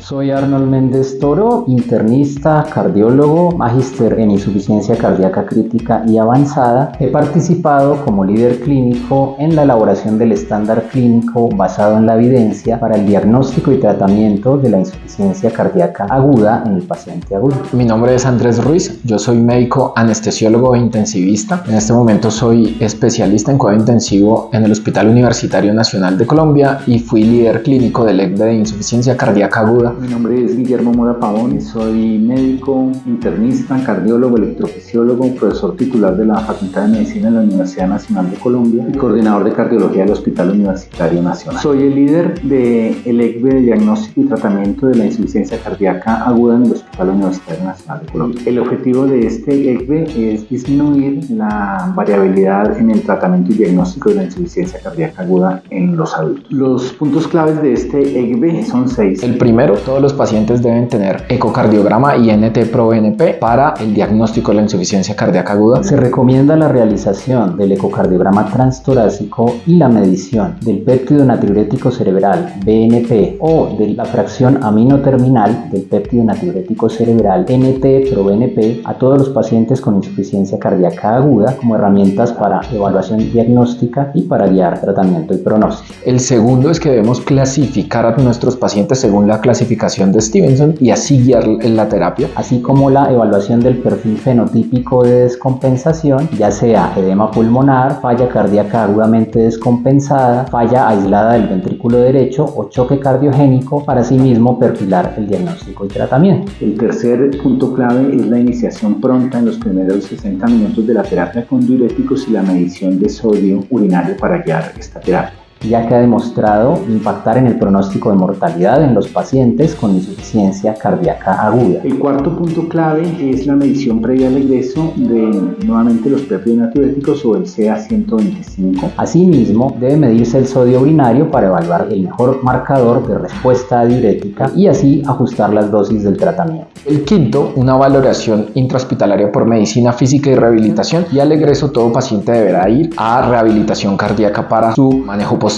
Soy Arnold Méndez Toro, internista, cardiólogo, magíster en insuficiencia cardíaca crítica y avanzada. He participado como líder clínico en la elaboración del estándar clínico basado en la evidencia para el diagnóstico y tratamiento de la insuficiencia cardíaca aguda en el paciente agudo. Mi nombre es Andrés Ruiz, yo soy médico anestesiólogo e intensivista. En este momento soy especialista en cuidado intensivo en el Hospital Universitario Nacional de Colombia y fui líder clínico del ECVE de insuficiencia cardíaca aguda. Mi nombre es Guillermo Mora Pavón, soy médico, internista, cardiólogo, electrofisiólogo, profesor titular de la Facultad de Medicina de la Universidad Nacional de Colombia y coordinador de cardiología del Hospital Universitario Nacional. Soy el líder del ECVE de diagnóstico y tratamiento de la insuficiencia cardíaca aguda en el Hospital Universitario Nacional de Colombia. El objetivo de este ECVE es disminuir la variabilidad en el tratamiento y diagnóstico de la insuficiencia cardíaca aguda en los adultos. Los puntos claves de este ECVE son 6. El primero, todos los pacientes deben tener ecocardiograma y NT-proBNP para el diagnóstico de la insuficiencia cardíaca aguda. Se recomienda la realización del ecocardiograma transtorácico y la medición del péptido natriurético cerebral BNP o de la fracción aminoterminal del péptido natriurético cerebral NT-proBNP a todos los pacientes con insuficiencia cardíaca aguda como herramientas para evaluación diagnóstica y para guiar tratamiento y pronóstico. El segundo es que debemos clasificar a nuestros pacientes según la clasificación de Stevenson y así guiar en la terapia, así como la evaluación del perfil fenotípico de descompensación, ya sea edema pulmonar, falla cardíaca agudamente descompensada, falla aislada del ventrículo derecho o choque cardiogénico, para asimismo perfilar el diagnóstico y tratamiento. El tercer punto clave es la iniciación pronta en los primeros 60 minutos de la terapia con diuréticos y la medición de sodio urinario para guiar esta terapia, ya que ha demostrado impactar en el pronóstico de mortalidad en los pacientes con insuficiencia cardíaca aguda. El cuarto punto clave es la medición previa al egreso de nuevamente los péptidos natriuréticos o el CA125. Asimismo, debe medirse el sodio urinario para evaluar el mejor marcador de respuesta diurética y así ajustar las dosis del tratamiento. El quinto, una valoración intrahospitalaria por medicina física y rehabilitación, y al egreso todo paciente deberá ir a rehabilitación cardíaca para su manejo posterior.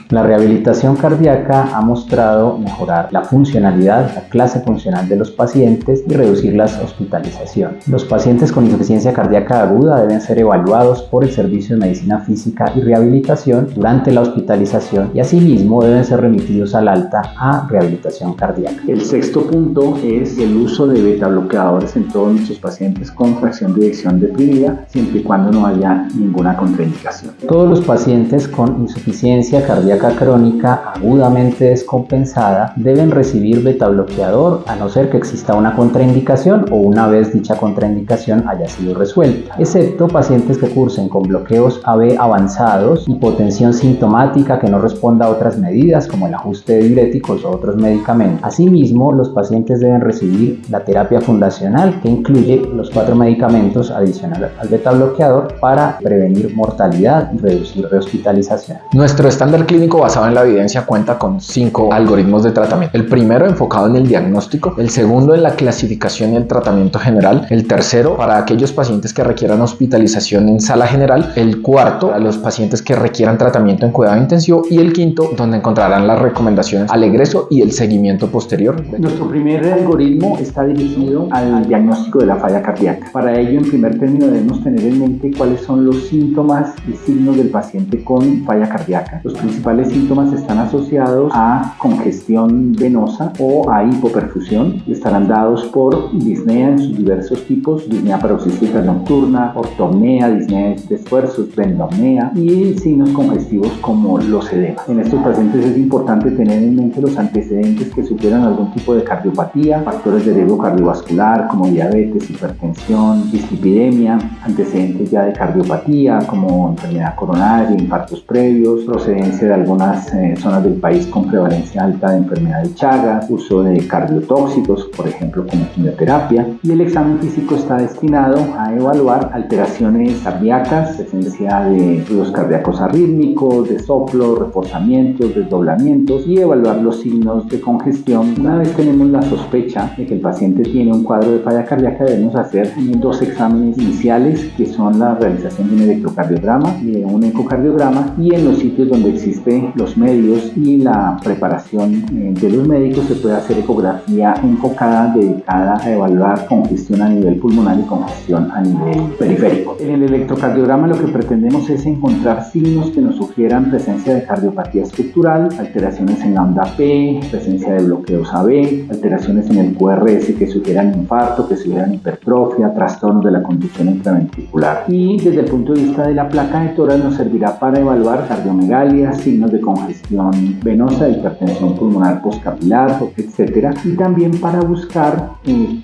La rehabilitación cardíaca ha mostrado mejorar la funcionalidad, la clase funcional de los pacientes y reducir las hospitalizaciones. Los pacientes con insuficiencia cardíaca aguda deben ser evaluados por el Servicio de Medicina Física y Rehabilitación durante la hospitalización y asimismo deben ser remitidos al alta a rehabilitación cardíaca. El sexto punto es el uso de beta bloqueadores en todos nuestros pacientes con fracción de eyección deprimida, siempre y cuando no haya ninguna contraindicación. Todos los pacientes con insuficiencia cardíaca crónica agudamente descompensada deben recibir beta bloqueador a no ser que exista una contraindicación o una vez dicha contraindicación haya sido resuelta, excepto pacientes que cursen con bloqueos AB avanzados, hipotensión sintomática que no responda a otras medidas como el ajuste de diuréticos o otros medicamentos. Asimismo, los pacientes deben recibir la terapia fundacional, que incluye los 4 medicamentos adicionales al beta bloqueador para prevenir mortalidad y reducir rehospitalización. Nuestro estándar clínico basado en la evidencia cuenta con 5 algoritmos de tratamiento. El primero enfocado en el diagnóstico, el segundo en la clasificación y el tratamiento general, el tercero para aquellos pacientes que requieran hospitalización en sala general, el cuarto para los pacientes que requieran tratamiento en cuidado intensivo y el quinto donde encontrarán las recomendaciones al egreso y el seguimiento posterior. Nuestro primer algoritmo está dirigido al diagnóstico de la falla cardíaca. Para ello, en primer término, debemos tener en mente cuáles son los síntomas y signos del paciente con falla cardíaca. Los principales síntomas están asociados a congestión venosa o a hipoperfusión y estarán dados por disnea en sus diversos tipos, disnea paroxística nocturna, ortopnea, disnea de esfuerzos, bendomnea y signos congestivos como los edemas. En estos pacientes es importante tener en mente los antecedentes que sufrieran algún tipo de cardiopatía, factores de riesgo cardiovascular como diabetes, hipertensión, dislipidemia, antecedentes ya de cardiopatía como enfermedad coronaria, infartos previos, procedencia de algunas zonas del país con prevalencia alta de enfermedad de Chagas, uso de cardiotóxicos, por ejemplo como quimioterapia, y el examen físico está destinado a evaluar alteraciones cardíacas, presencia de ruidos cardíacos arrítmicos, de soplo, reforzamientos, desdoblamientos y evaluar los signos de congestión. Una vez tenemos la sospecha de que el paciente tiene un cuadro de falla cardíaca, debemos hacer 2 exámenes iniciales que son la realización de un electrocardiograma y de un ecocardiograma, y en los sitios donde donde existen los medios y la preparación de los médicos, se puede hacer ecografía enfocada, dedicada a evaluar congestión a nivel pulmonar y congestión a nivel periférico. En el electrocardiograma lo que pretendemos es encontrar signos que nos sugieran presencia de cardiopatía estructural, alteraciones en la onda P, presencia de bloqueos AB, alteraciones en el QRS que sugieran infarto, que sugieran hipertrofia, trastornos de la conducción intraventricular. Y desde el punto de vista de la placa de tórax nos servirá para evaluar cardiomegalia, signos de congestión venosa, hipertensión pulmonar postcapilar, etc. Y también para buscar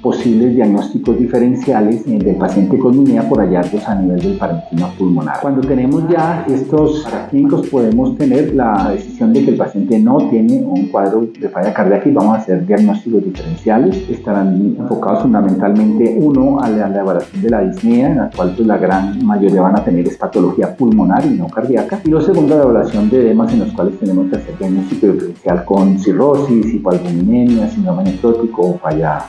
posibles diagnósticos diferenciales del paciente con INEA por hallazgos a nivel del parénquima pulmonar. Cuando tenemos ya estos clínicos podemos tener la decisión de que el paciente no tiene un cuadro de falla cardíaca y vamos a hacer diagnósticos diferenciales. Estarán enfocados fundamentalmente uno a la evaluación de la disnea, en la cual pues la gran mayoría van a tener es patología pulmonar y no cardíaca, y lo segundo la evaluación de edemas en los cuales tenemos que hacer diagnóstico diferencial con cirrosis, hipoalbuminemia, síndrome nefrótico o falla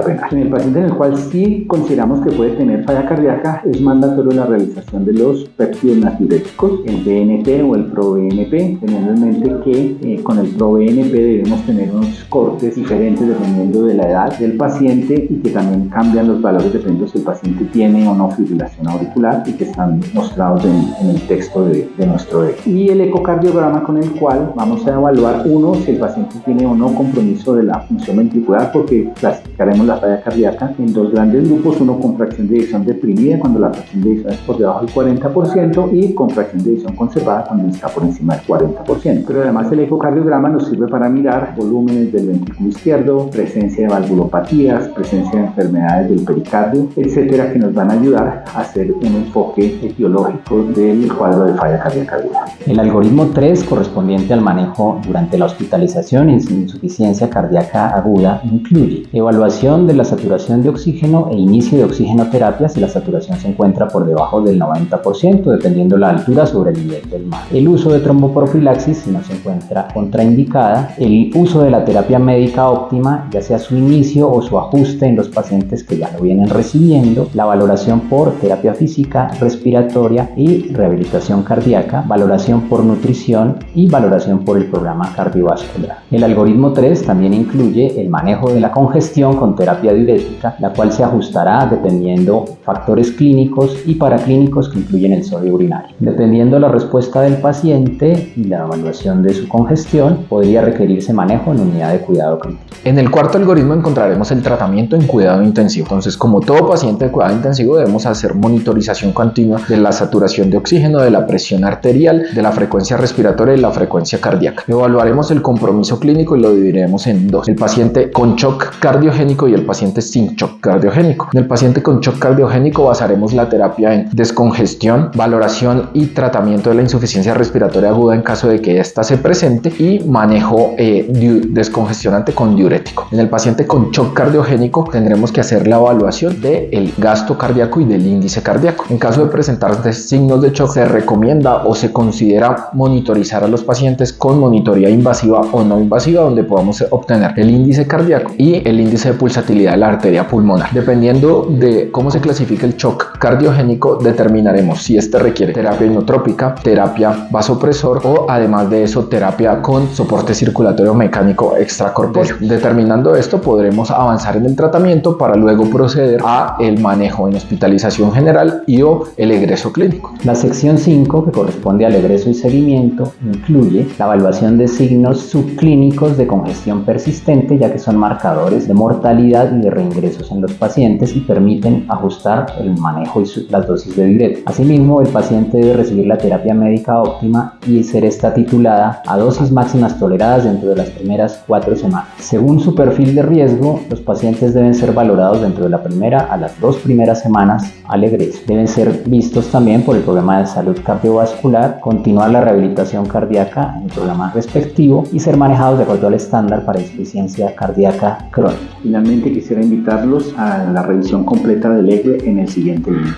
renal. En el paciente en el cual sí consideramos que puede tener falla cardíaca es mandatorio la realización de los péptidos natriuréticos, el BNP o el ProBNP, teniendo en mente que con el ProBNP debemos tener unos cortes diferentes dependiendo de la edad del paciente y que también cambian los valores dependiendo si el paciente tiene o no fibrilación auricular y que están mostrados en el texto de nuestro eco. Y el ecocardiograma con el cual vamos a evaluar uno si el paciente tiene o no compromiso de la función ventricular, porque clasificaremos la falla cardíaca en dos grandes grupos, uno con fracción de eyección deprimida cuando la fracción de eyección es por debajo del 40% y con fracción de eyección conservada cuando está por encima del 40%. Pero además el ecocardiograma nos sirve para mirar volúmenes del ventrículo izquierdo, presencia de valvulopatías, presencia de enfermedades del pericardio, etcétera, que nos van a ayudar a hacer un enfoque etiológico del cuadro de falla cardíaca aguda. El algoritmo 3, correspondiente al manejo durante la hospitalización en insuficiencia cardíaca aguda, incluye evaluación de la saturación de oxígeno e inicio de oxigenoterapia si la saturación se encuentra por debajo del 90%, dependiendo la altura sobre el nivel del mar. El uso de tromboprofilaxis si no se encuentra contraindicada. El uso de la terapia médica óptima, ya sea su inicio o su ajuste en los pacientes que ya lo vienen recibiendo. La valoración por terapia física, respiratoria y rehabilitación cardíaca, valoración por nutrición y valoración por el programa cardiovascular. El algoritmo 3 también incluye el manejo de la congestión con terapia diurética, la cual se ajustará dependiendo factores clínicos y paraclínicos que incluyen el sodio urinario. Dependiendo la respuesta del paciente y la evaluación de su congestión, podría requerirse manejo en unidad de cuidado crítico. En el cuarto algoritmo encontraremos el tratamiento en cuidado intensivo. Entonces, como todo paciente de cuidado intensivo, debemos hacer monitorización continua de la saturación de oxígeno, de la presión arterial, de la frecuencia respiratoria y la frecuencia cardíaca. Evaluaremos el compromiso clínico y lo dividiremos en dos: el paciente con shock cardiogénico y el paciente sin shock cardiogénico. En el paciente con shock cardiogénico basaremos la terapia en descongestión, valoración y tratamiento de la insuficiencia respiratoria aguda en caso de que ésta se presente y manejo descongestionante con diurético. En el paciente con shock cardiogénico tendremos que hacer la evaluación del gasto cardíaco y del índice cardíaco. En caso de presentarse signos de shock, se recomienda o se considera monitorizar a los pacientes con monitoría invasiva o no invasiva, donde podamos obtener el índice cardíaco y el índice de pulsatilidad de la arteria pulmonar. Dependiendo de cómo se clasifica el shock cardiogénico, determinaremos si este requiere terapia inotrópica, terapia vasopresor o además de eso terapia con soporte circulatorio mecánico extracorpóreo. Determinando esto, podremos avanzar en el tratamiento para luego proceder a el manejo en hospitalización general y o el egreso clínico. La sección 5, que corresponde al egreso y seguimiento, incluye la evaluación de signos subclínicos de congestión persistente, ya que son marcadores de mortalidad y de reingresos en los pacientes y permiten ajustar el manejo y las dosis de diurético. Asimismo, el paciente debe recibir la terapia médica óptima y ser esta titulada a dosis máximas toleradas dentro de las primeras 4 semanas. Según su perfil de riesgo, los pacientes deben ser valorados dentro de la primera a las 2 primeras semanas al egreso. Deben ser vistos también por el programa de salud cardiovascular, continuar la rehabilitación cardíaca en el programa respectivo y ser manejados de acuerdo al estándar para insuficiencia cardíaca crónica. Finalmente, quisiera invitarlos a la revisión completa del ECLE en el siguiente link.